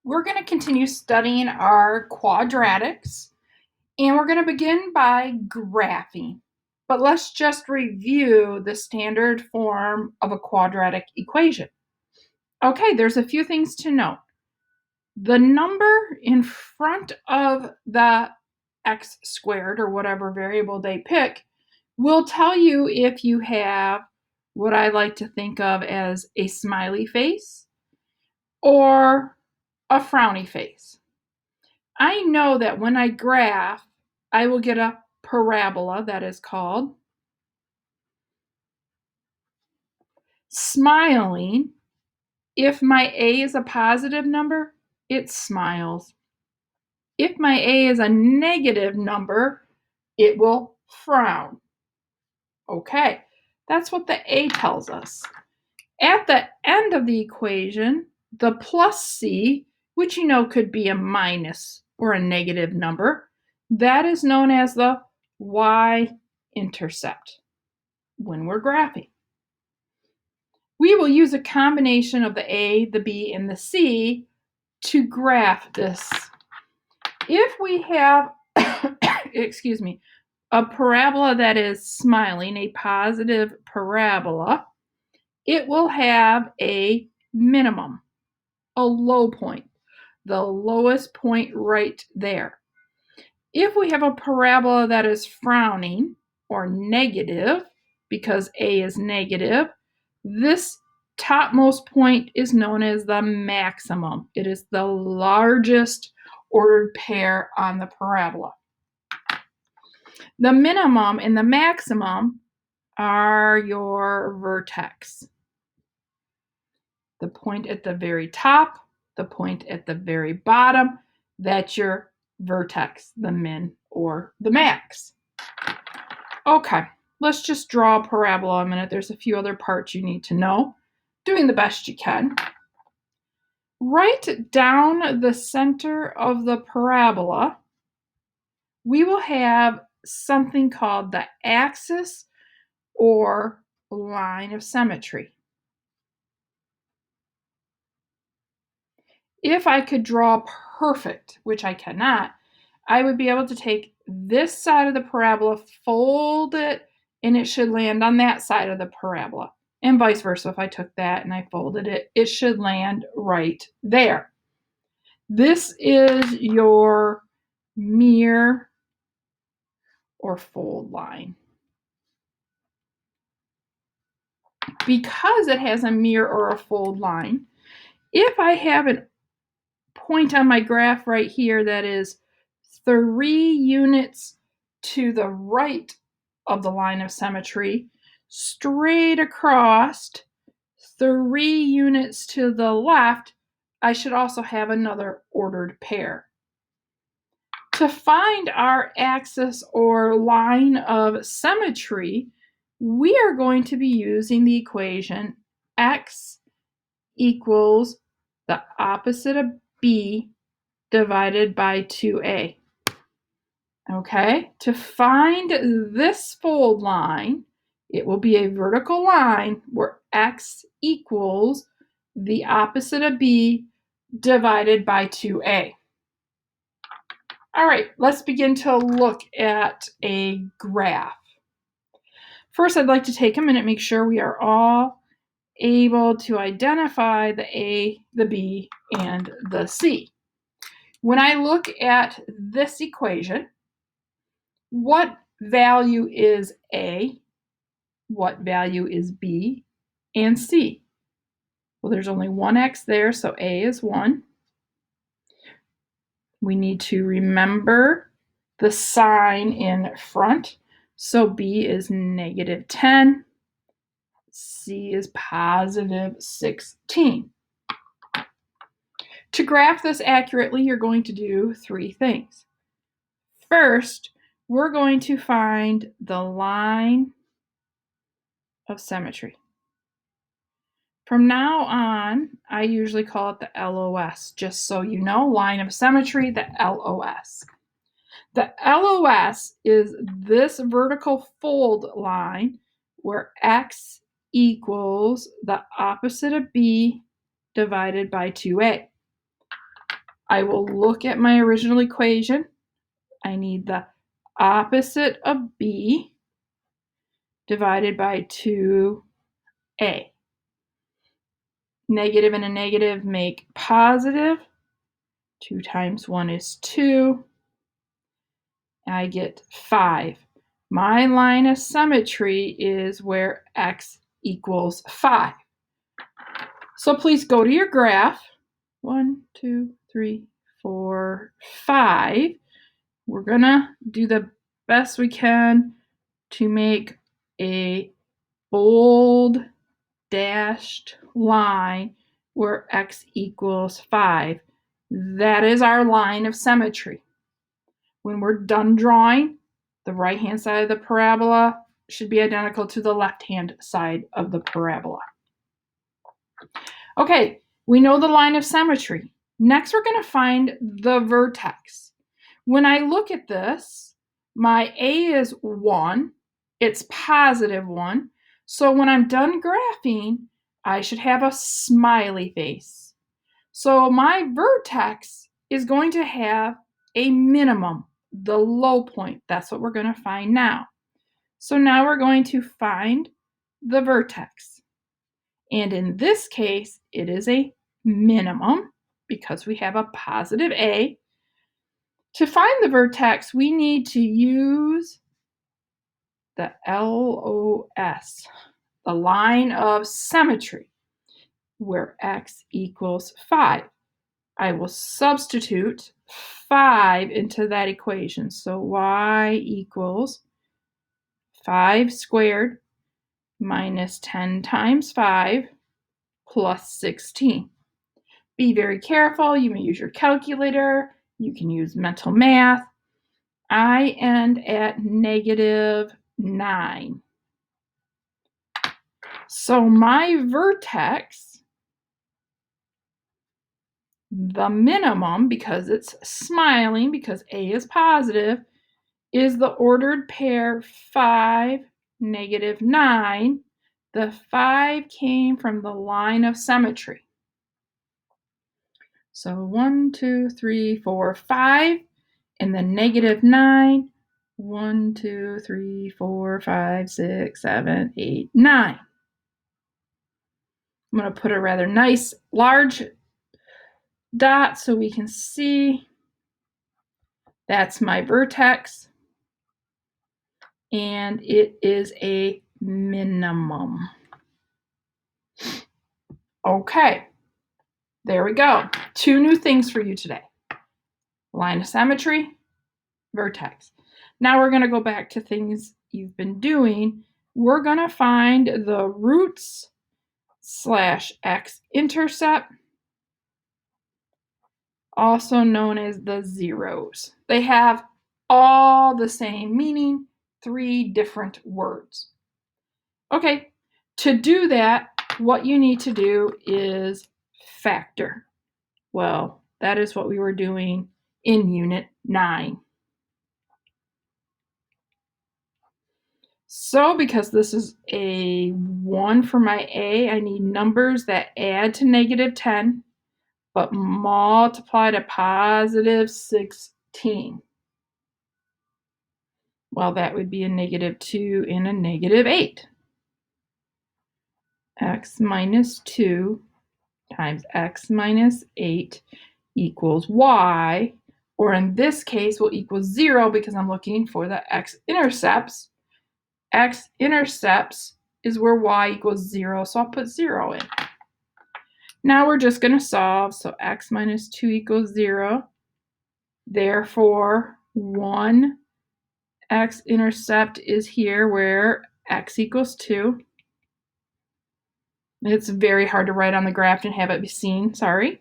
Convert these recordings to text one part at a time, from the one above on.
We're going to continue studying our quadratics, and we're going to begin by graphing. But let's just review the standard form of a quadratic equation. Okay, there's a few things to note. The number in front of the x squared, or whatever variable they pick, will tell you if you have what I like to think of as a smiley face or a frowny face. I know that when I graph, I will get a parabola that is called smiling. If my a is a positive number, it smiles. If my a is a negative number, it will frown. Okay, that's what the a tells us. At the end of the equation, the plus c, which you know could be a minus or a negative number, that is known as the y-intercept when we're graphing. We will use a combination of the a, the b, and the c to graph this. If we have, excuse me, a parabola that is smiling, a positive parabola, it will have a minimum, a low point, the lowest point right there. If we have a parabola that is frowning or negative, because a is negative, this topmost point is known as the maximum. It is the largest ordered pair on the parabola. The minimum and the maximum are your vertex. The point at the very top, the point at the very bottom, that's your vertex, the min or the max. Okay, let's just draw a parabola a minute. There's a few other parts you need to know. Doing the best you can. Right down the center of the parabola, we will have something called the axis or line of symmetry. If I could draw perfect, which I cannot, I would be able to take this side of the parabola, fold it, and it should land on that side of the parabola. And vice versa, if I took that and I folded it, it should land right there. This is your mirror or fold line. Because it has a mirror or a fold line, if I have a point on my graph right here that is 3 units to the right of the line of symmetry, straight across 3 units to the left, I should also have another ordered pair. To find our axis or line of symmetry, we are going to be using the equation x equals the opposite of b divided by 2a. Okay, to find this fold line, it will be a vertical line where x equals the opposite of b divided by 2a. All right, let's begin to look at a graph. First, I'd like to take a minute, make sure we are all able to identify the a, the b, and the c. When I look at this equation, what value is a, what value is b, and c? Well, there's only one x there, so a is 1. We need to remember the sign in front. So b is negative 10. C is positive 16. To graph this accurately, you're going to do 3 things. First, we're going to find the line of symmetry. From now on, I usually call it the LOS, just so you know, line of symmetry, the LOS. The LOS is this vertical fold line where x equals the opposite of b divided by 2a. I will look at my original equation. I need the opposite of b divided by 2a. Negative and a negative make positive. 2 times 1 is 2. I get 5. My line of symmetry is where x equals 5. So please go to your graph. 1, 2, 3, 4, 5. We're going to do the best we can to make a bold dashed line where x equals 5. That is our line of symmetry. When we're done drawing, the right-hand side of the parabola should be identical to the left-hand side of the parabola. Okay, we know the line of symmetry. Next, we're going to find the vertex. When I look at this, my A is 1. It's positive 1. So when I'm done graphing, I should have a smiley face. So my vertex is going to have a minimum, the low point. That's what we're going to find now. So now we're going to find the vertex. And in this case, it is a minimum because we have a positive A. To find the vertex, we need to use the LOS, the line of symmetry, where x equals 5. I will substitute 5 into that equation. So y equals 5 squared minus 10 times 5 plus 16. Be very careful. You may use your calculator. You can use mental math. I end at negative 9. So my vertex, the minimum, because it's smiling, because A is positive, is the ordered pair 5, negative 9. The 5 came from the line of symmetry. So 1, 2, 3, 4, 5, and the negative 9. 1, 2, 3, 4, 5, 6, 7, 8, 9. I'm going to put a rather nice large dot so we can see. That's my vertex. And it is a minimum. Okay, there we go. 2 new things for you today. Line of symmetry, vertex. Now we're going to go back to things you've been doing. We're going to find the roots / x-intercept, also known as the zeros. They have all the same meaning, 3 different words. Okay, to do that, what you need to do is factor. Well, that is what we were doing in Unit 9. So because this is a 1 for my A, I need numbers that add to negative 10, but multiply to positive 16. Well, that would be a negative 2 and a negative 8. X minus 2 times x minus 8 equals y, or in this case will equal 0 because I'm looking for the x-intercepts. X-intercepts is where y equals 0, so I'll put 0 in. Now we're just going to solve, so x minus 2 equals 0. Therefore, 1 x-intercept is here where x equals 2. It's very hard to write on the graph and have it be seen, sorry.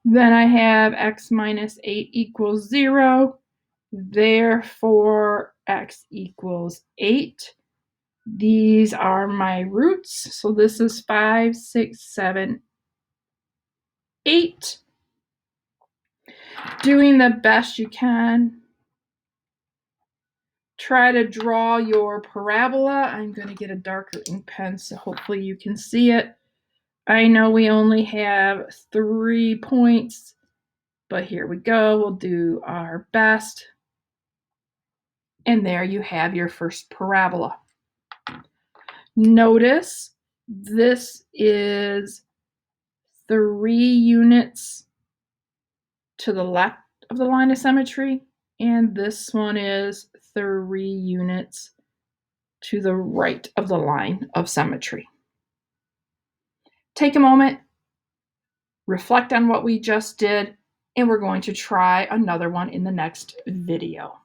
Then I have x minus 8 equals 0. Therefore, x equals 8. These are my roots. So this is 5, 6, 7, 8. Doing the best you can. Try to draw your parabola. I'm going to get a darker ink pen so hopefully you can see it. I know we only have 3 points But here we go. We'll do our best. And there you have your first parabola. Notice this is 3 units to the left of the line of symmetry, and this one is 3 units to the right of the line of symmetry. Take a moment, reflect on what we just did, and we're going to try another one in the next video.